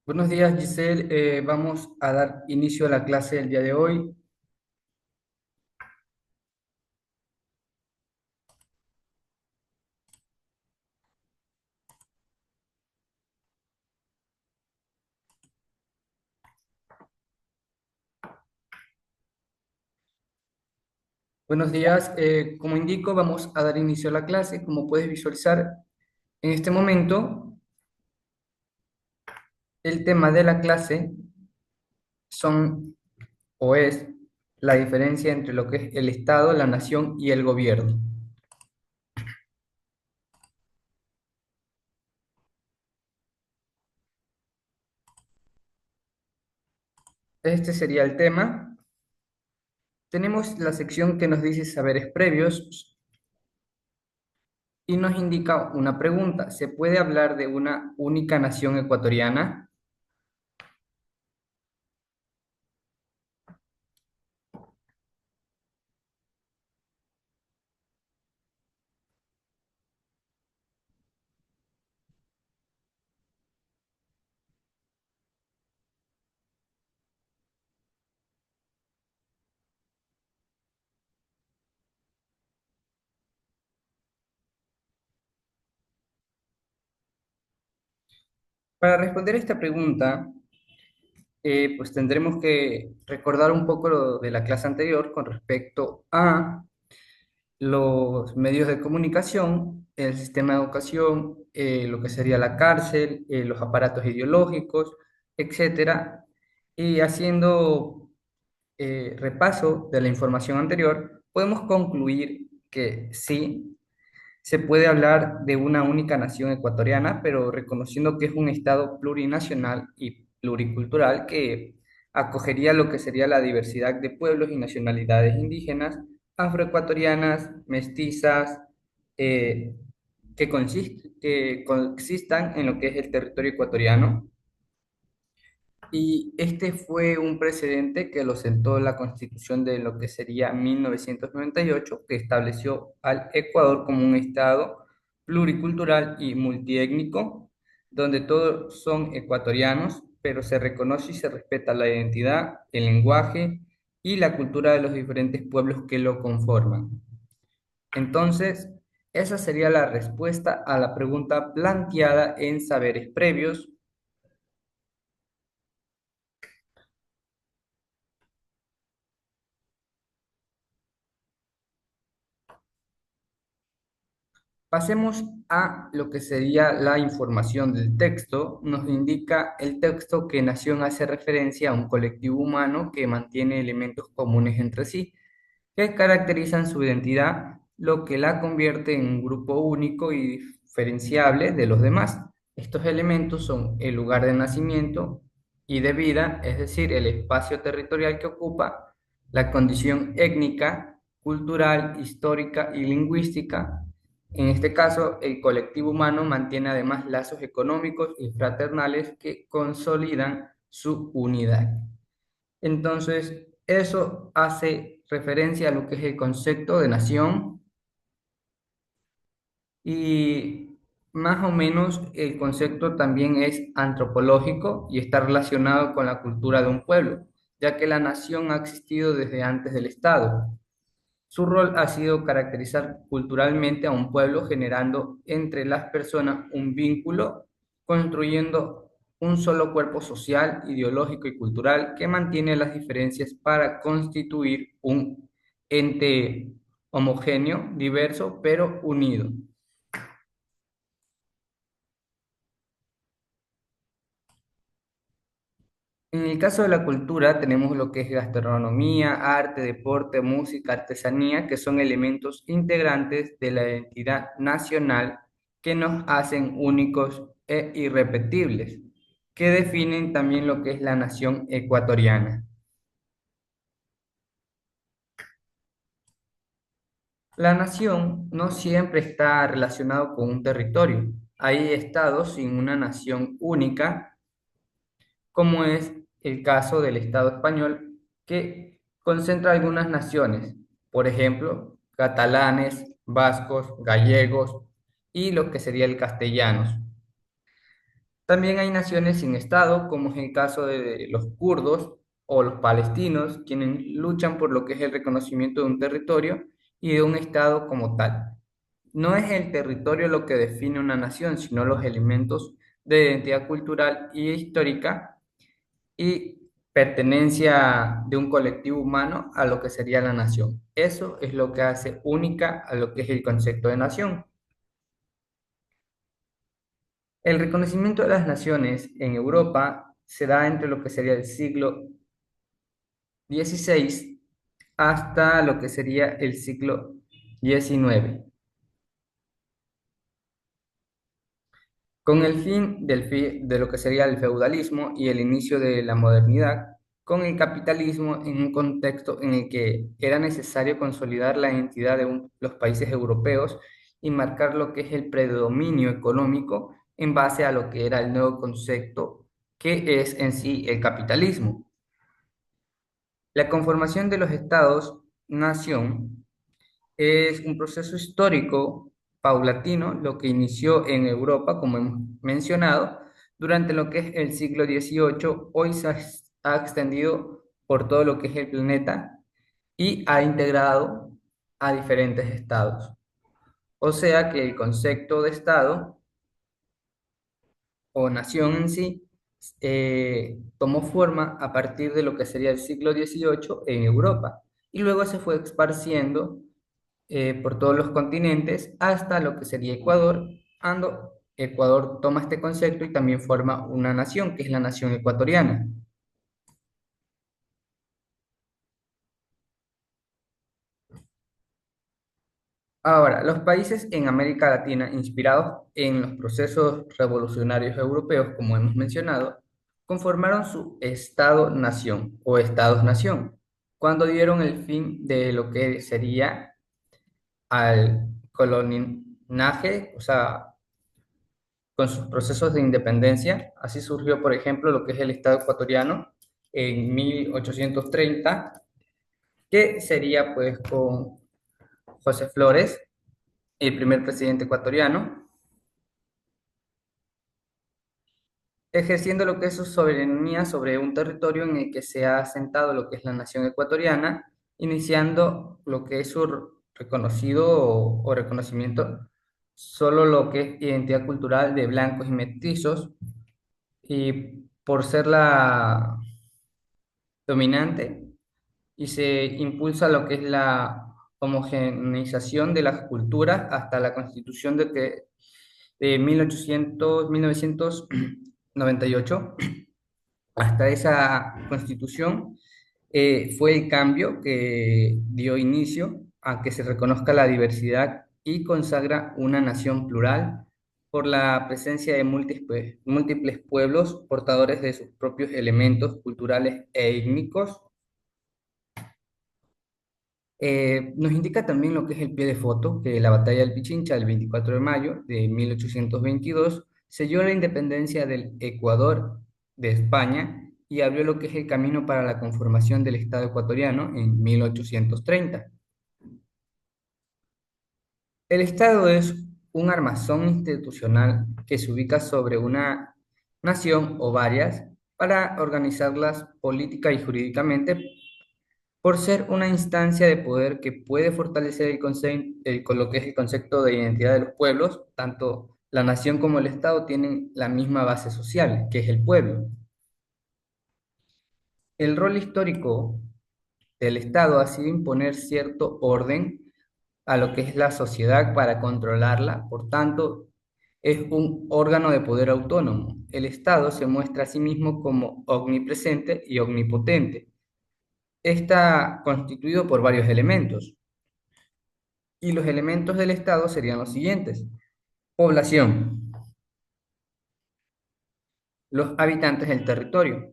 Buenos días, Giselle. Vamos a dar inicio a la clase del día de hoy. Buenos días. Como indico, vamos a dar inicio a la clase. Como puedes visualizar en este momento, el tema de la clase son o es la diferencia entre lo que es el Estado, la nación y el gobierno. Este sería el tema. Tenemos la sección que nos dice saberes previos y nos indica una pregunta. ¿Se puede hablar de una única nación ecuatoriana? Para responder esta pregunta, pues tendremos que recordar un poco lo de la clase anterior con respecto a los medios de comunicación, el sistema de educación, lo que sería la cárcel, los aparatos ideológicos, etcétera. Y haciendo repaso de la información anterior, podemos concluir que sí, se puede hablar de una única nación ecuatoriana, pero reconociendo que es un estado plurinacional y pluricultural que acogería lo que sería la diversidad de pueblos y nacionalidades indígenas, afroecuatorianas, mestizas, eh, que coexistan en lo que es el territorio ecuatoriano. Y este fue un precedente que lo sentó la Constitución de lo que sería 1998, que estableció al Ecuador como un estado pluricultural y multiétnico, donde todos son ecuatorianos, pero se reconoce y se respeta la identidad, el lenguaje y la cultura de los diferentes pueblos que lo conforman. Entonces, esa sería la respuesta a la pregunta planteada en Saberes Previos. Pasemos a lo que sería la información del texto. Nos indica el texto que nación hace referencia a un colectivo humano que mantiene elementos comunes entre sí, que caracterizan su identidad, lo que la convierte en un grupo único y diferenciable de los demás. Estos elementos son el lugar de nacimiento y de vida, es decir, el espacio territorial que ocupa, la condición étnica, cultural, histórica y lingüística. En este caso, el colectivo humano mantiene además lazos económicos y fraternales que consolidan su unidad. Entonces, eso hace referencia a lo que es el concepto de nación y más o menos el concepto también es antropológico y está relacionado con la cultura de un pueblo, ya que la nación ha existido desde antes del Estado. Su rol ha sido caracterizar culturalmente a un pueblo, generando entre las personas un vínculo, construyendo un solo cuerpo social, ideológico y cultural que mantiene las diferencias para constituir un ente homogéneo, diverso, pero unido. En el caso de la cultura tenemos lo que es gastronomía, arte, deporte, música, artesanía, que son elementos integrantes de la identidad nacional que nos hacen únicos e irrepetibles, que definen también lo que es la nación ecuatoriana. La nación no siempre está relacionado con un territorio. Hay estados sin una nación única como es el caso del Estado español, que concentra algunas naciones, por ejemplo, catalanes, vascos, gallegos y lo que sería el castellanos. También hay naciones sin Estado, como es el caso de los kurdos o los palestinos, quienes luchan por lo que es el reconocimiento de un territorio y de un Estado como tal. No es el territorio lo que define una nación, sino los elementos de identidad cultural y histórica y pertenencia de un colectivo humano a lo que sería la nación. Eso es lo que hace única a lo que es el concepto de nación. El reconocimiento de las naciones en Europa se da entre lo que sería el siglo XVI hasta lo que sería el siglo XIX, con el fin de lo que sería el feudalismo y el inicio de la modernidad, con el capitalismo en un contexto en el que era necesario consolidar la identidad de los países europeos y marcar lo que es el predominio económico en base a lo que era el nuevo concepto que es en sí el capitalismo. La conformación de los estados-nación es un proceso histórico paulatino, lo que inició en Europa, como hemos mencionado, durante lo que es el siglo XVIII, hoy ha extendido por todo lo que es el planeta y ha integrado a diferentes estados. O sea que el concepto de estado o nación en sí tomó forma a partir de lo que sería el siglo XVIII en Europa y luego se fue esparciendo por todos los continentes hasta lo que sería Ecuador. Ecuador toma este concepto y también forma una nación, que es la nación ecuatoriana. Ahora, los países en América Latina, inspirados en los procesos revolucionarios europeos, como hemos mencionado, conformaron su Estado-nación o Estados-nación, cuando dieron el fin de lo que sería al coloniaje, o sea, con sus procesos de independencia. Así surgió, por ejemplo, lo que es el Estado ecuatoriano en 1830, que sería pues con José Flores, el primer presidente ecuatoriano, ejerciendo lo que es su soberanía sobre un territorio en el que se ha asentado lo que es la nación ecuatoriana, iniciando lo que es su reconocido o reconocimiento, solo lo que es identidad cultural de blancos y mestizos, y por ser la dominante, y se impulsa lo que es la homogeneización de las culturas hasta la constitución de 1998. Hasta esa constitución fue el cambio que dio inicio a que se reconozca la diversidad y consagra una nación plural por la presencia de múltiples pueblos portadores de sus propios elementos culturales e étnicos. Nos indica también lo que es el pie de foto, que la batalla del Pichincha del 24 de mayo de 1822 selló la independencia del Ecuador de España y abrió lo que es el camino para la conformación del Estado ecuatoriano en 1830. El Estado es un armazón institucional que se ubica sobre una nación o varias para organizarlas política y jurídicamente por ser una instancia de poder que puede fortalecer con lo que es el concepto de identidad de los pueblos. Tanto la nación como el Estado tienen la misma base social, que es el pueblo. El rol histórico del Estado ha sido imponer cierto orden a lo que es la sociedad para controlarla. Por tanto, es un órgano de poder autónomo. El Estado se muestra a sí mismo como omnipresente y omnipotente. Está constituido por varios elementos. Y los elementos del Estado serían los siguientes. Población, los habitantes del territorio.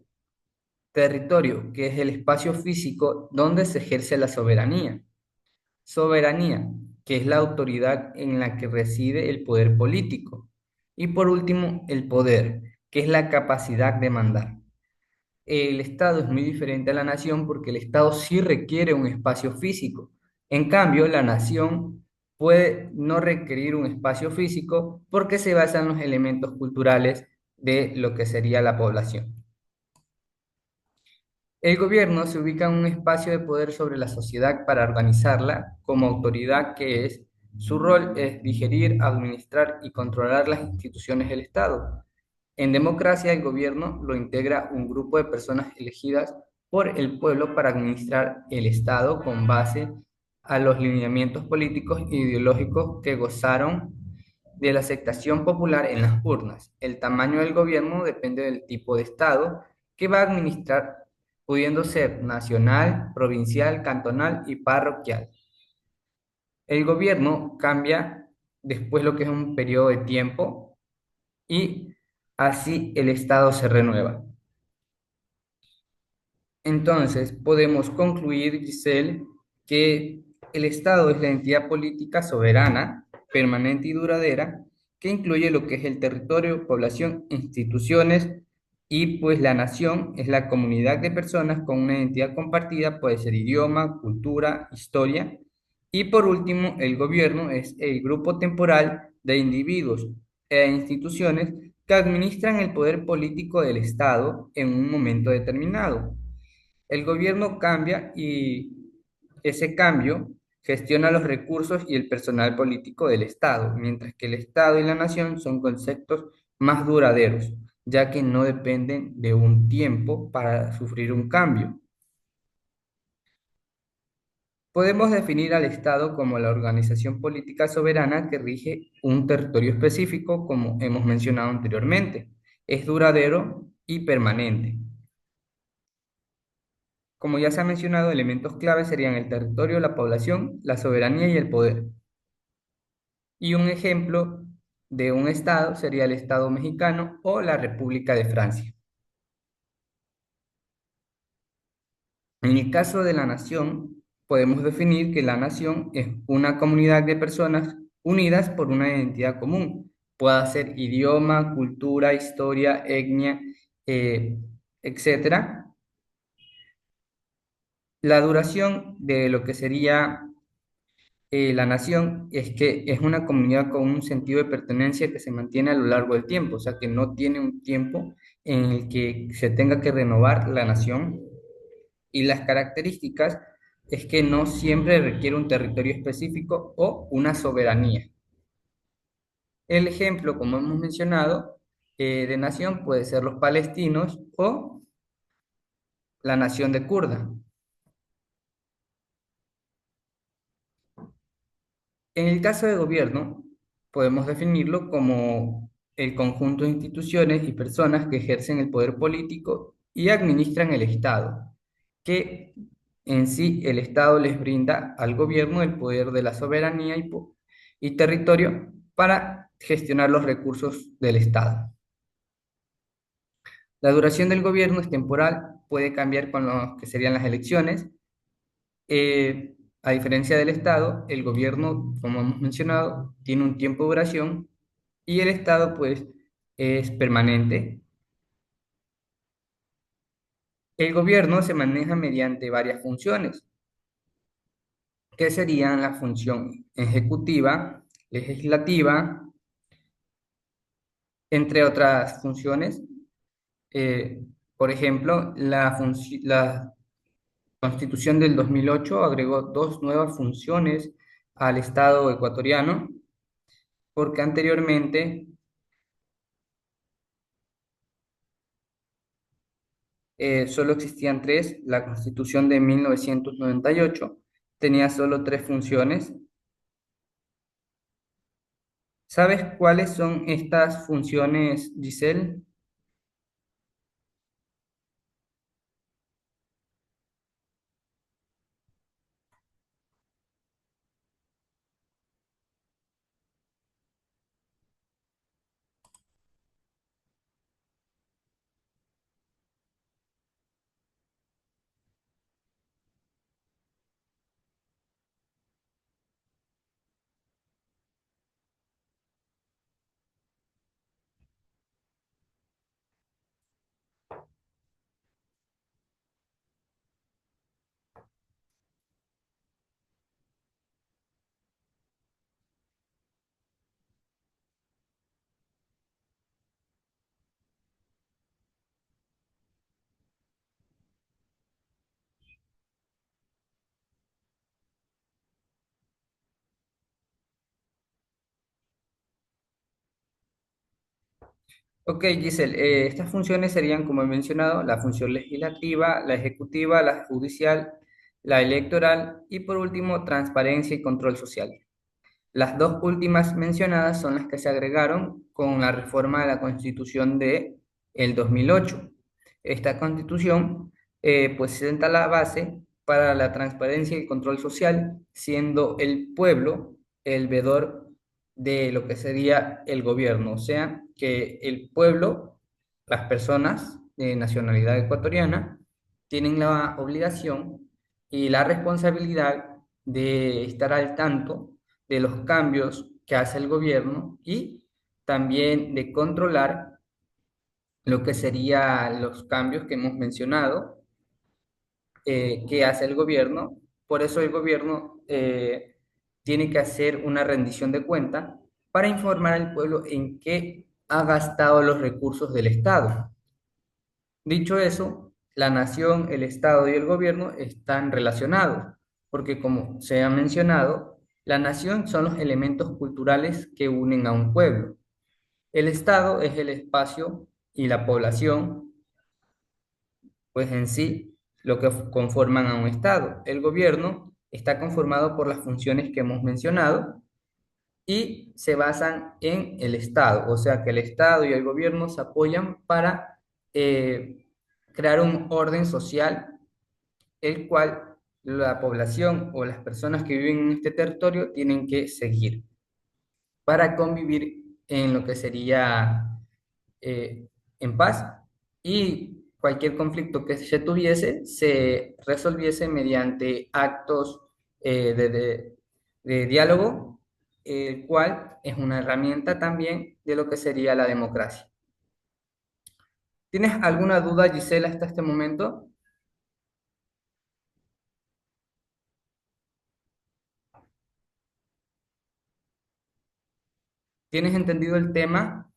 Territorio, que es el espacio físico donde se ejerce la soberanía. Soberanía, que es la autoridad en la que reside el poder político. Y por último, el poder, que es la capacidad de mandar. El Estado es muy diferente a la nación porque el Estado sí requiere un espacio físico. En cambio, la nación puede no requerir un espacio físico porque se basa en los elementos culturales de lo que sería la población. El gobierno se ubica en un espacio de poder sobre la sociedad para organizarla como autoridad que es. Su rol es digerir, administrar y controlar las instituciones del Estado. En democracia, el gobierno lo integra un grupo de personas elegidas por el pueblo para administrar el Estado con base a los lineamientos políticos e ideológicos que gozaron de la aceptación popular en las urnas. El tamaño del gobierno depende del tipo de Estado que va a administrar, pudiendo ser nacional, provincial, cantonal y parroquial. El gobierno cambia después lo que es un periodo de tiempo y así el Estado se renueva. Entonces, podemos concluir, Giselle, que el Estado es la entidad política soberana, permanente y duradera, que incluye lo que es el territorio, población, instituciones, y pues la nación es la comunidad de personas con una identidad compartida, puede ser idioma, cultura, historia. Y por último, el gobierno es el grupo temporal de individuos e instituciones que administran el poder político del Estado en un momento determinado. El gobierno cambia y ese cambio gestiona los recursos y el personal político del Estado, mientras que el Estado y la nación son conceptos más duraderos, ya que no dependen de un tiempo para sufrir un cambio. Podemos definir al Estado como la organización política soberana que rige un territorio específico, como hemos mencionado anteriormente. Es duradero y permanente. Como ya se ha mencionado, elementos clave serían el territorio, la población, la soberanía y el poder. Y un ejemplo de un estado sería el Estado mexicano o la República de Francia. En el caso de la nación, podemos definir que la nación es una comunidad de personas unidas por una identidad común. Puede ser idioma, cultura, historia, etnia, eh, etcétera. La duración de lo que sería la nación es que es una comunidad con un sentido de pertenencia que se mantiene a lo largo del tiempo, o sea que no tiene un tiempo en el que se tenga que renovar la nación. Y las características es que no siempre requiere un territorio específico o una soberanía. El ejemplo, como hemos mencionado, de nación puede ser los palestinos o la nación de Kurda. En el caso de gobierno, podemos definirlo como el conjunto de instituciones y personas que ejercen el poder político y administran el Estado, que en sí el Estado les brinda al gobierno el poder de la soberanía y territorio para gestionar los recursos del Estado. La duración del gobierno es temporal, puede cambiar con lo que serían las elecciones. A diferencia del Estado, el gobierno, como hemos mencionado, tiene un tiempo de duración y el Estado, pues, es permanente. El gobierno se maneja mediante varias funciones, que serían la función ejecutiva, legislativa, entre otras funciones. Eh, por ejemplo, la Constitución del 2008 agregó dos nuevas funciones al Estado ecuatoriano, porque anteriormente solo existían tres. La Constitución de 1998 tenía solo tres funciones. ¿Sabes cuáles son estas funciones, Giselle? Ok, Giselle, estas funciones serían, como he mencionado, la función legislativa, la ejecutiva, la judicial, la electoral y por último, transparencia y control social. Las dos últimas mencionadas son las que se agregaron con la reforma de la Constitución de el 2008. Esta Constitución pues sienta la base para la transparencia y control social, siendo el pueblo el veedor de lo que sería el gobierno, o sea, que el pueblo, las personas de nacionalidad ecuatoriana, tienen la obligación y la responsabilidad de estar al tanto de los cambios que hace el gobierno y también de controlar lo que serían los cambios que hemos mencionado que hace el gobierno. Por eso el gobierno tiene que hacer una rendición de cuenta para informar al pueblo en qué ha gastado los recursos del Estado. Dicho eso, la nación, el Estado y el gobierno están relacionados, porque como se ha mencionado, la nación son los elementos culturales que unen a un pueblo. El Estado es el espacio y la población, pues en sí, lo que conforman a un Estado. El gobierno está conformado por las funciones que hemos mencionado y se basan en el Estado, o sea que el Estado y el gobierno se apoyan para crear un orden social, el cual la población o las personas que viven en este territorio tienen que seguir para convivir en lo que sería eh, en paz y cualquier conflicto que se tuviese se resolviese mediante actos de diálogo, el cual es una herramienta también de lo que sería la democracia. ¿Tienes alguna duda, Gisela, hasta este momento? ¿Tienes entendido el tema?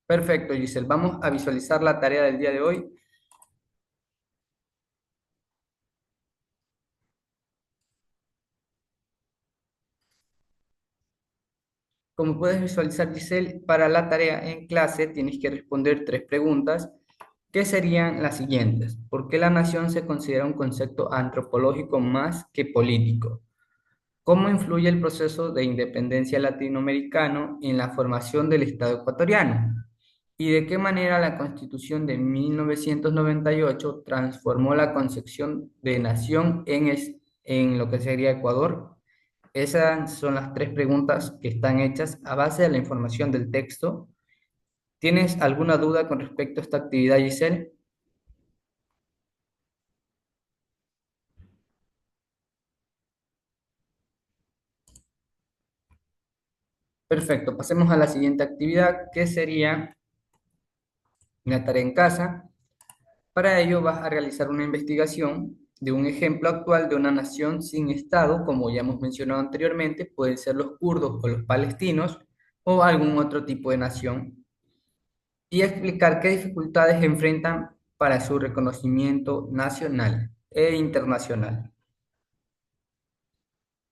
Perfecto, Giselle. Vamos a visualizar la tarea del día de hoy. Como puedes visualizar, Giselle, para la tarea en clase tienes que responder tres preguntas que serían las siguientes. ¿Por qué la nación se considera un concepto antropológico más que político? ¿Cómo influye el proceso de independencia latinoamericano en la formación del Estado ecuatoriano? ¿Y de qué manera la Constitución de 1998 transformó la concepción de nación en lo que sería Ecuador? Esas son las tres preguntas que están hechas a base de la información del texto. ¿Tienes alguna duda con respecto a esta actividad, Giselle? Perfecto, pasemos a la siguiente actividad, que sería una tarea en casa. Para ello vas a realizar una investigación de un ejemplo actual de una nación sin Estado, como ya hemos mencionado anteriormente, pueden ser los kurdos o los palestinos o algún otro tipo de nación, y explicar qué dificultades enfrentan para su reconocimiento nacional e internacional.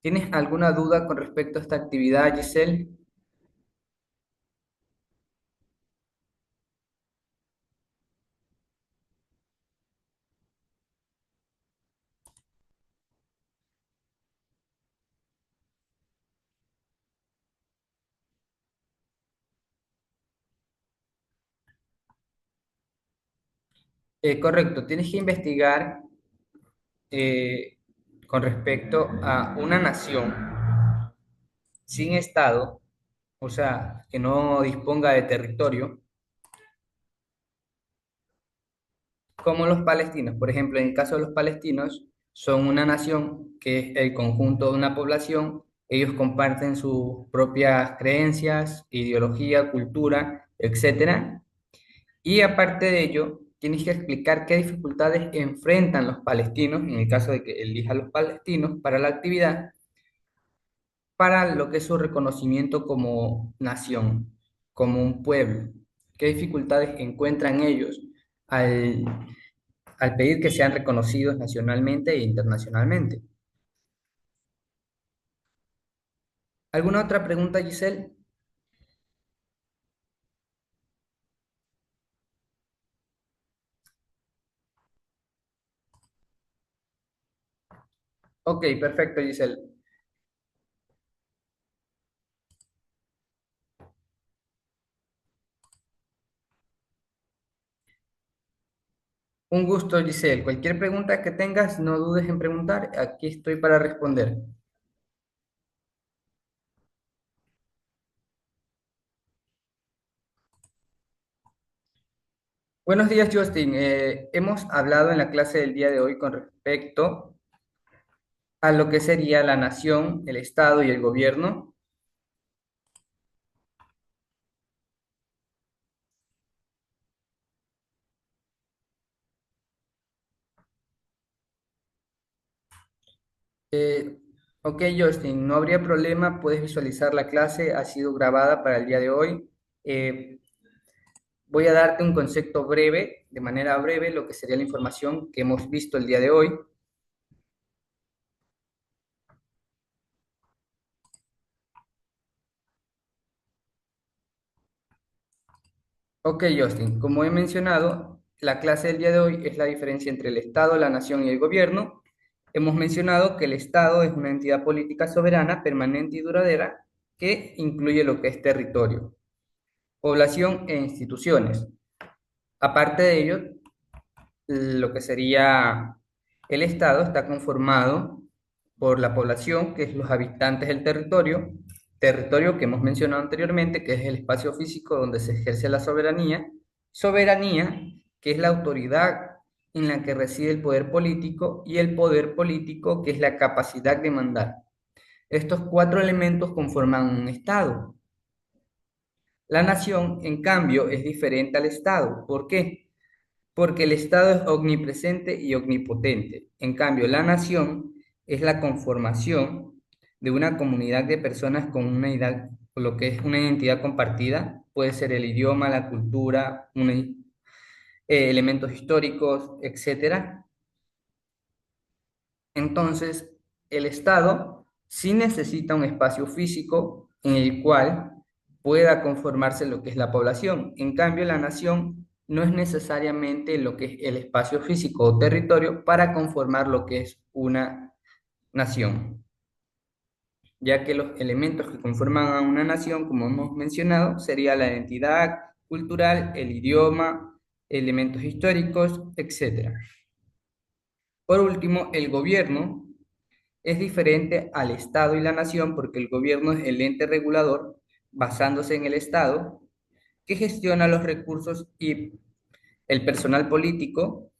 ¿Tienes alguna duda con respecto a esta actividad, Giselle? Correcto, tienes que investigar eh, con respecto a una nación sin Estado, o sea, que no disponga de territorio, como los palestinos. Por ejemplo, en el caso de los palestinos, son una nación que es el conjunto de una población, ellos comparten sus propias creencias, ideología, cultura, etcétera. Y aparte de ello, tienes que explicar qué dificultades enfrentan los palestinos, en el caso de que elija a los palestinos para la actividad, para lo que es su reconocimiento como nación, como un pueblo. ¿Qué dificultades encuentran ellos al, al pedir que sean reconocidos nacionalmente e internacionalmente? ¿Alguna otra pregunta, Giselle? Ok, perfecto, Giselle. Un gusto, Giselle. Cualquier pregunta que tengas, no dudes en preguntar. Aquí estoy para responder. Buenos días, Justin. Hemos hablado en la clase del día de hoy con respecto a lo que sería la nación, el Estado y el gobierno. Eh, ok, Justin, no habría problema. Puedes visualizar la clase. Ha sido grabada para el día de hoy. Eh, Voy a darte un concepto breve, de manera breve, lo que sería la información que hemos visto el día de hoy. Ok, Justin, como he mencionado, la clase del día de hoy es la diferencia entre el Estado, la nación y el gobierno. Hemos mencionado que el Estado es una entidad política soberana, permanente y duradera que incluye lo que es territorio, población e instituciones. Aparte de ello, lo que sería el Estado está conformado por la población, que es los habitantes del territorio, territorio que hemos mencionado anteriormente, que es el espacio físico donde se ejerce la soberanía, soberanía, que es la autoridad en la que reside el poder político, y el poder político, que es la capacidad de mandar. Estos cuatro elementos conforman un Estado. La nación, en cambio, es diferente al Estado. ¿Por qué? Porque el Estado es omnipresente y omnipotente. En cambio, la nación es la conformación de una comunidad de personas con una idea, lo que es una identidad compartida. Puede ser el idioma, la cultura, elementos históricos, etcétera. Entonces, el Estado sí necesita un espacio físico en el cual pueda conformarse lo que es la población. En cambio, la nación no es necesariamente lo que es el espacio físico o territorio para conformar lo que es una nación, ya que los elementos que conforman a una nación, como hemos mencionado, sería la identidad cultural, el idioma, elementos históricos, etcétera. Por último, el gobierno es diferente al Estado y la nación porque el gobierno es el ente regulador basándose en el Estado que gestiona los recursos y el personal político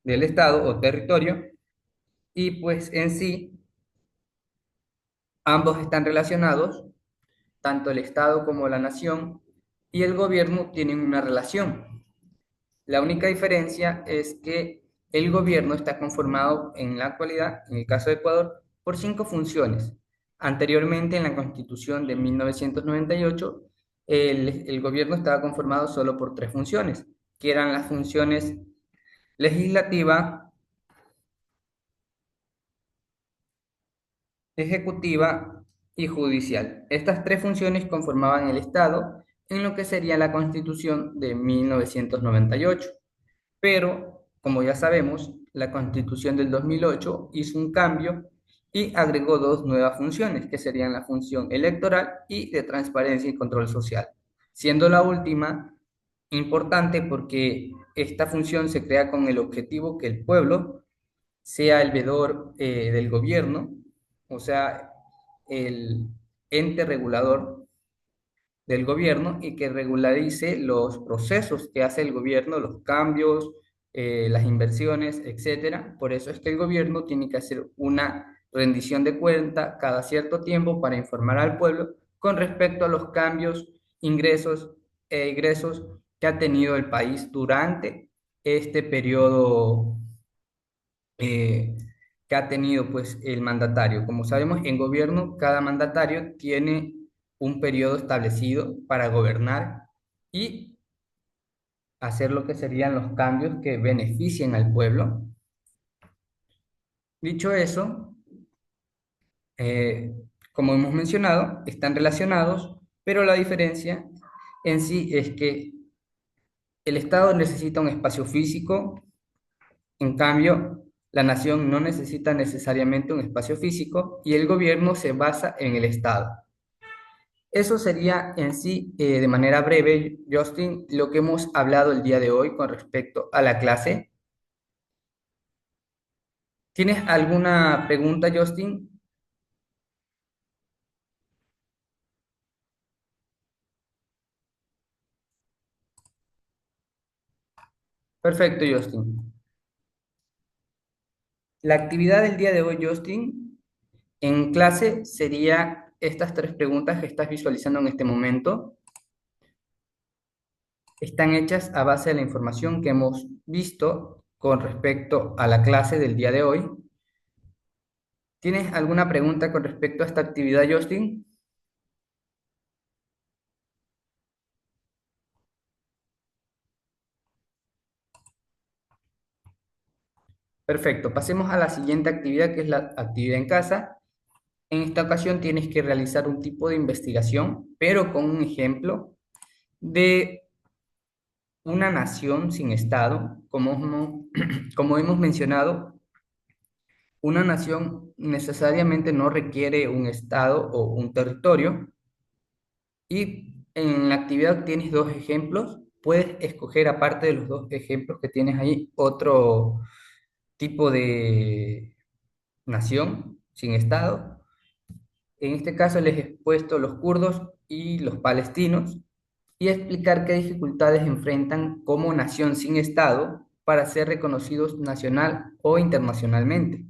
del Estado o territorio, y pues en sí ambos están relacionados, tanto el Estado como la nación y el gobierno tienen una relación. La única diferencia es que el gobierno está conformado en la actualidad, en el caso de Ecuador, por cinco funciones. Anteriormente, en la Constitución de 1998, el gobierno estaba conformado solo por tres funciones, que eran las funciones legislativa, ejecutiva y judicial. Estas tres funciones conformaban el Estado en lo que sería la Constitución de 1998. Pero, como ya sabemos, la Constitución del 2008 hizo un cambio y agregó dos nuevas funciones, que serían la función electoral y de transparencia y control social, siendo la última importante porque esta función se crea con el objetivo que el pueblo sea el veedor del gobierno, o sea, el ente regulador del gobierno y que regularice los procesos que hace el gobierno, los cambios, las inversiones, etcétera. Por eso es que el gobierno tiene que hacer una rendición de cuenta cada cierto tiempo para informar al pueblo con respecto a los cambios, ingresos e egresos que ha tenido el país durante este periodo eh, que ha tenido pues el mandatario. Como sabemos, en gobierno cada mandatario tiene un periodo establecido para gobernar y hacer lo que serían los cambios que beneficien al pueblo. Dicho eso, como hemos mencionado, están relacionados, pero la diferencia en sí es que el Estado necesita un espacio físico, en cambio, la nación no necesita necesariamente un espacio físico y el gobierno se basa en el Estado. Eso sería en sí, de manera breve, Justin, lo que hemos hablado el día de hoy con respecto a la clase. ¿Tienes alguna pregunta, Justin? Perfecto, Justin. La actividad del día de hoy, Justin, en clase sería estas tres preguntas que estás visualizando en este momento. Están hechas a base de la información que hemos visto con respecto a la clase del día de hoy. ¿Tienes alguna pregunta con respecto a esta actividad, Justin? Perfecto, pasemos a la siguiente actividad, que es la actividad en casa. En esta ocasión tienes que realizar un tipo de investigación, pero con un ejemplo de una nación sin Estado. Como hemos mencionado, una nación necesariamente no requiere un Estado o un territorio. Y en la actividad tienes dos ejemplos. Puedes escoger, aparte de los dos ejemplos que tienes ahí, otro tipo de nación sin Estado. En este caso les he puesto los kurdos y los palestinos y explicar qué dificultades enfrentan como nación sin Estado para ser reconocidos nacional o internacionalmente.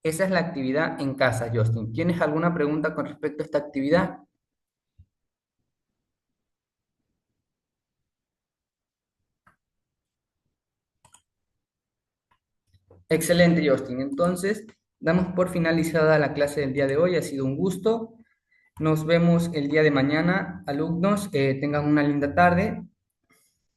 Esa es la actividad en casa, Justin. ¿Tienes alguna pregunta con respecto a esta actividad? Excelente, Justin. Entonces, damos por finalizada la clase del día de hoy. Ha sido un gusto. Nos vemos el día de mañana, alumnos. Tengan una linda tarde.